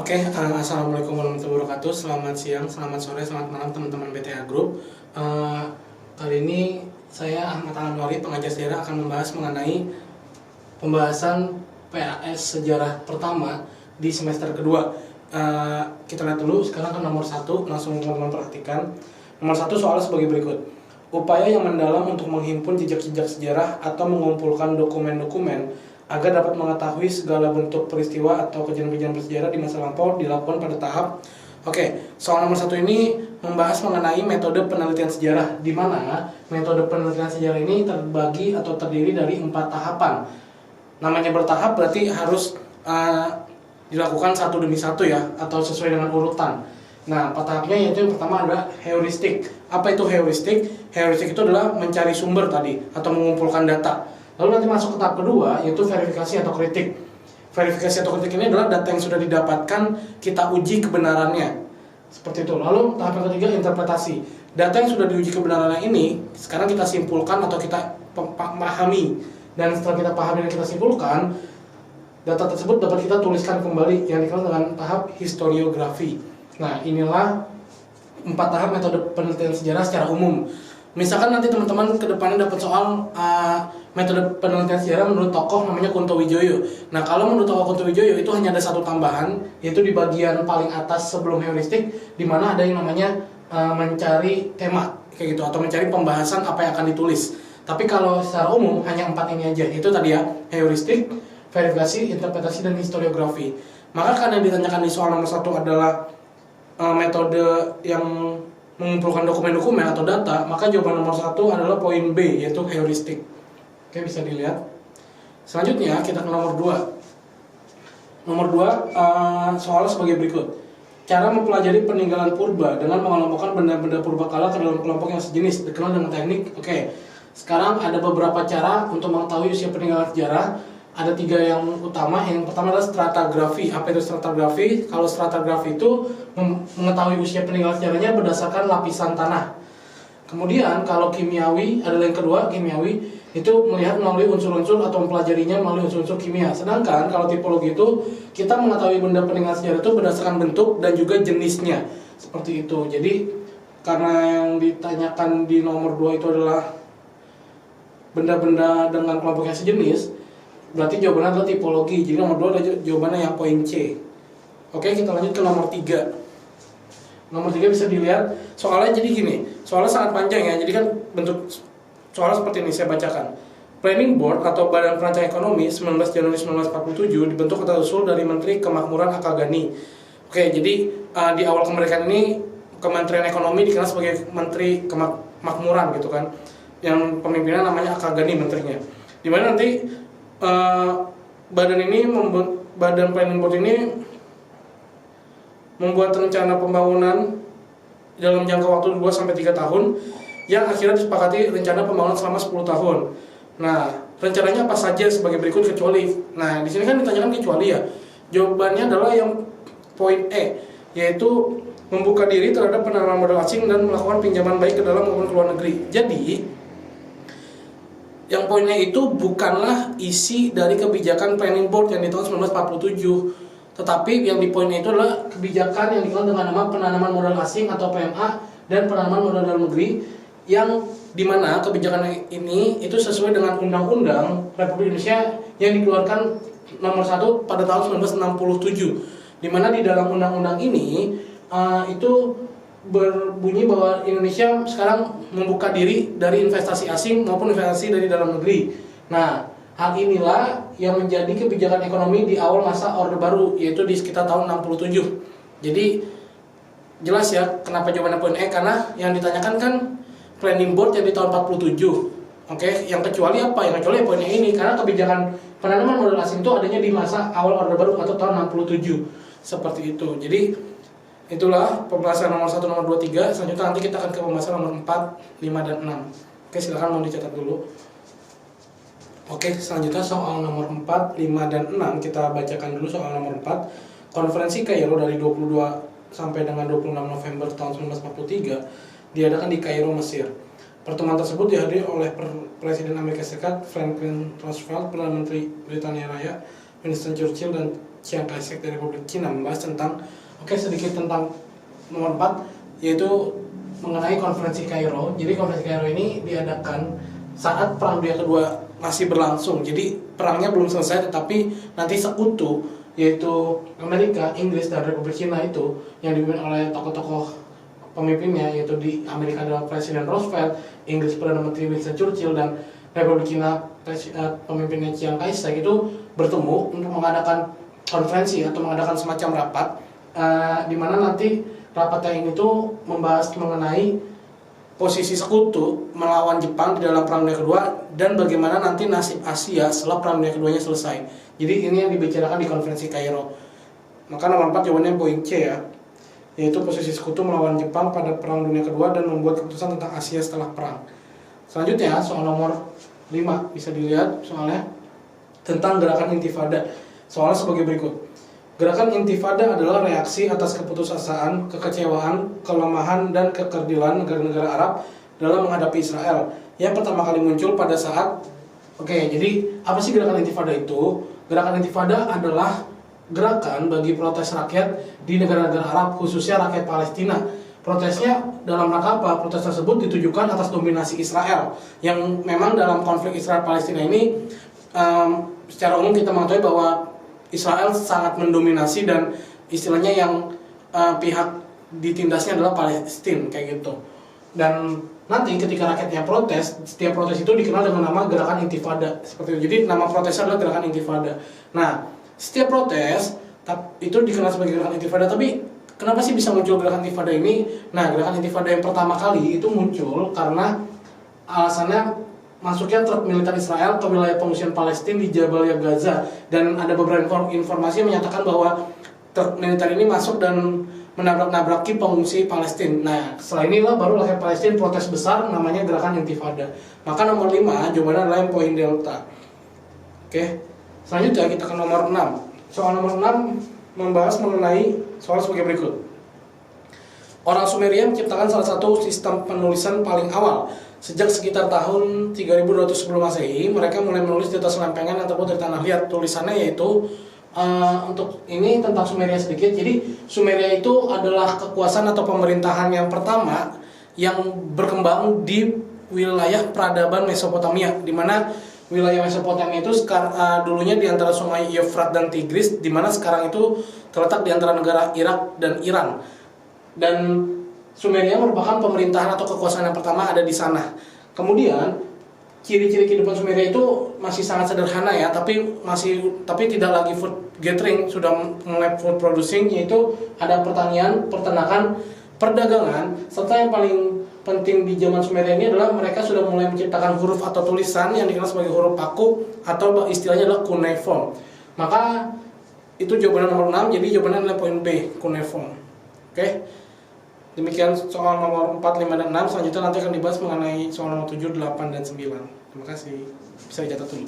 Assalamualaikum warahmatullahi wabarakatuh. Selamat siang, selamat sore, selamat malam teman-teman BTA Group. Kali ini saya Ahmad Al-Anwari, pengajar sejarah, akan membahas mengenai pembahasan PAS sejarah pertama di semester kedua. Kita lihat dulu sekarang ke nomor 1, langsung teman-teman perhatikan. Nomor 1 soal sebagai berikut. Upaya yang mendalam untuk menghimpun jejak-jejak sejarah atau mengumpulkan dokumen-dokumen agar dapat mengetahui segala bentuk peristiwa atau kejadian-kejadian bersejarah di masa lampau dilakukan pada tahap. Soal nomor 1 ini membahas mengenai metode penelitian sejarah, di mana metode penelitian sejarah ini terbagi atau terdiri dari 4 tahapan. Namanya bertahap berarti harus dilakukan satu demi satu ya, atau sesuai dengan urutan. Nah, 4 tahapnya yaitu yang pertama adalah heuristik. Apa itu heuristik? Heuristik itu adalah mencari sumber tadi atau mengumpulkan data. Lalu nanti masuk ke tahap kedua, yaitu verifikasi atau kritik. Verifikasi atau kritik ini adalah data yang sudah didapatkan, kita uji kebenarannya. Seperti itu. Lalu tahap yang ketiga, interpretasi. Data yang sudah diuji kebenarannya ini, sekarang kita simpulkan atau kita pahami. Dan setelah kita pahami dan kita simpulkan, data tersebut dapat kita tuliskan kembali, yang dikenal dengan tahap historiografi. Nah, inilah 4 tahap metode penelitian sejarah secara umum. Misalkan nanti teman-teman ke depannya dapat soal metode penelitian sejarah menurut tokoh namanya Kunto Wijoyo. Nah, kalau menurut tokoh Kunto Wijoyo itu hanya ada satu tambahan, yaitu di bagian paling atas sebelum heuristik, di mana ada yang namanya mencari tema kayak gitu, atau mencari pembahasan apa yang akan ditulis. Tapi kalau secara umum hanya 4 ini aja, itu tadi ya, heuristik, verifikasi, interpretasi, dan historiografi. Maka karena ditanyakan di soal nomor 1 adalah metode yang mengumpulkan dokumen-dokumen atau data, maka jawaban nomor 1 adalah poin B, yaitu heuristik. Oke, bisa dilihat. Selanjutnya kita ke nomor 2. Nomor 2 soal sebagai berikut. Cara mempelajari peninggalan purba dengan mengelompokkan benda-benda purbakala ke dalam kelompok yang sejenis, dikenal dengan teknik. Sekarang ada beberapa cara untuk mengetahui usia peninggalan sejarah. Ada 3 yang utama. Yang pertama adalah stratigrafi. Apa itu stratigrafi? Kalau stratigrafi itu mengetahui usia peninggalan sejarahnya berdasarkan lapisan tanah. Kemudian kalau kimiawi, adalah yang kedua, kimiawi itu melihat melalui unsur-unsur atau mempelajarinya melalui unsur-unsur kimia. Sedangkan kalau tipologi itu kita mengetahui benda peninggalan sejarah itu berdasarkan bentuk dan juga jenisnya. Seperti itu. Jadi karena yang ditanyakan di nomor 2 itu adalah benda-benda dengan kelompok yang sejenis, berarti jawabannya adalah tipologi. Jadi nomor 2 adalah jawabannya yang poin C. Kita lanjut ke nomor 3. Nomor 3 bisa dilihat soalnya jadi gini. Soalnya sangat panjang ya. Jadi kan bentuk soalnya seperti ini, saya bacakan. Planning Board atau Badan Perancang Ekonomi 19 Januari 1947 dibentuk atau usul dari Menteri Kemakmuran Akagani. Jadi di awal kemerdekaan ini Kementerian Ekonomi dikenal sebagai Menteri Kemakmuran gitu kan. Yang pemimpinnya namanya Akagani menterinya. Di mana nanti Badan Planning Board ini membuat rencana pembangunan dalam jangka waktu 2-3 tahun yang akhirnya disepakati rencana pembangunan selama 10 tahun. Nah, rencananya apa saja sebagai berikut kecuali. Nah, di sini kan ditanyakan kecuali ya. Jawabannya adalah yang poin E, yaitu membuka diri terhadap penanaman modal asing dan melakukan pinjaman baik ke dalam maupun ke luar negeri. Jadi yang poinnya itu bukanlah isi dari kebijakan Planning Board yang di tahun 1947, tetapi yang di poinnya itu adalah kebijakan yang dikenal dengan nama penanaman modal asing atau PMA dan penanaman modal dalam negeri, yang dimana kebijakan ini itu sesuai dengan Undang-Undang Republik Indonesia yang dikeluarkan nomor 1 pada tahun 1967, dimana di dalam undang-undang ini itu berbunyi bahwa Indonesia sekarang membuka diri dari investasi asing maupun investasi dari dalam negeri. Nah, hal inilah yang menjadi kebijakan ekonomi di awal masa Orde Baru, yaitu di sekitar tahun 67. Jadi jelas ya kenapa jawabannya poin E, karena yang ditanyakan kan Planning Board yang di tahun 47. Yang kecuali apa? Yang kecuali poinnya ini, karena kebijakan penanaman modal asing itu adanya di masa awal Orde Baru atau tahun 67. Seperti itu. Jadi itulah pembahasan nomor 1, nomor 2, 3. Selanjutnya nanti kita akan ke pembahasan nomor 4, 5, dan 6. Silakan mau dicatat dulu. Selanjutnya soal nomor 4, 5, dan 6. Kita bacakan dulu soal nomor 4. Konferensi Kairo dari 22 sampai dengan 26 November tahun 1943 diadakan di Kairo, Mesir. Pertemuan tersebut dihadiri oleh Presiden Amerika Serikat Franklin Roosevelt, Perdana Menteri Britania Raya Winston Churchill dan Chiang Kai-shek dari Republik Cina, membahas tentang sedikit tentang nomor 4, yaitu mengenai konferensi Kairo. Jadi konferensi Kairo ini diadakan saat Perang Dunia Kedua masih berlangsung. Jadi perangnya belum selesai, tetapi nanti sekutu yaitu Amerika, Inggris, dan Republik Cina itu yang dipimpin oleh tokoh-tokoh pemimpinnya, yaitu di Amerika adalah Presiden Roosevelt, Inggris Perdana Menteri Winston Churchill, dan Republik Cina pemimpinnya Chiang Kai-shek itu bertemu untuk mengadakan konferensi atau mengadakan semacam rapat, di mana nanti rapatnya ini tuh membahas mengenai posisi sekutu melawan Jepang di dalam Perang Dunia Kedua dan bagaimana nanti nasib Asia setelah Perang Dunia Keduanya selesai. Jadi ini yang dibicarakan di konferensi Kairo. Maka nomor 4 jawabannya poin C ya, yaitu posisi sekutu melawan Jepang pada Perang Dunia Kedua dan membuat keputusan tentang Asia setelah perang. Selanjutnya soal nomor 5, bisa dilihat soalnya tentang gerakan intifada. Soalnya sebagai berikut. Gerakan intifada adalah reaksi atas keputusasaan, kekecewaan, kelemahan, dan kekerdilan negara-negara Arab dalam menghadapi Israel yang pertama kali muncul pada saat jadi apa sih gerakan intifada itu? Gerakan intifada adalah gerakan bagi protes rakyat di negara-negara Arab, khususnya rakyat Palestina. Protesnya dalam rangka apa? Protes tersebut ditujukan atas dominasi Israel, yang memang dalam konflik Israel-Palestina ini secara umum kita mengetahui bahwa Israel sangat mendominasi dan istilahnya yang pihak ditindasnya adalah Palestina kayak gitu. Dan nanti ketika rakyatnya protes, setiap protes itu dikenal dengan nama gerakan intifada seperti itu. Jadi nama protesnya adalah gerakan intifada. Nah, setiap protes itu dikenal sebagai gerakan intifada. Tapi kenapa sih bisa muncul gerakan intifada ini? Nah, gerakan intifada yang pertama kali itu muncul karena alasannya masuknya truk militer Israel ke wilayah pengungsian Palestina di Jabalia Gaza, dan ada beberapa informasi yang menyatakan bahwa truk militer ini masuk dan menabrak-nabraki pengungsi Palestina. Nah, setelah inilah baru rakyat Palestina protes besar, namanya gerakan intifada. Maka nomor 5 jawabannya adalah yang poin delta. Selanjutnya kita ke nomor 6. Soal nomor 6 membahas mengenai soal sebagai berikut. Orang Sumeria menciptakan salah satu sistem penulisan paling awal. Sejak sekitar tahun 3200 sebelum Masehi, mereka mulai menulis di atas lempengan yang terbuat dari tanah liat. Tulisannya yaitu untuk ini tentang Sumeria sedikit. Jadi Sumeria itu adalah kekuasaan atau pemerintahan yang pertama yang berkembang di wilayah peradaban Mesopotamia, di mana wilayah Mesopotamia itu dulunya di antara sungai Efrat dan Tigris, di mana sekarang itu terletak di antara negara Irak dan Iran. Dan Sumeria merupakan pemerintahan atau kekuasaan yang pertama ada di sana. Kemudian ciri-ciri kehidupan Sumeria itu masih sangat sederhana ya, tapi tidak lagi food gathering, sudah mulai food producing, yaitu ada pertanian, peternakan, perdagangan, serta yang paling penting di zaman Sumeria ini adalah mereka sudah mulai menciptakan huruf atau tulisan yang dikenal sebagai huruf paku atau istilahnya adalah cuneiform. Maka itu jawaban nomor 6, jadi jawabannya adalah poin B, cuneiform. Demikian soal nomor 4, 5, dan 6. Selanjutnya nanti akan dibahas mengenai soal nomor 7, 8, dan 9. Terima kasih. Bisa dicatat dulu.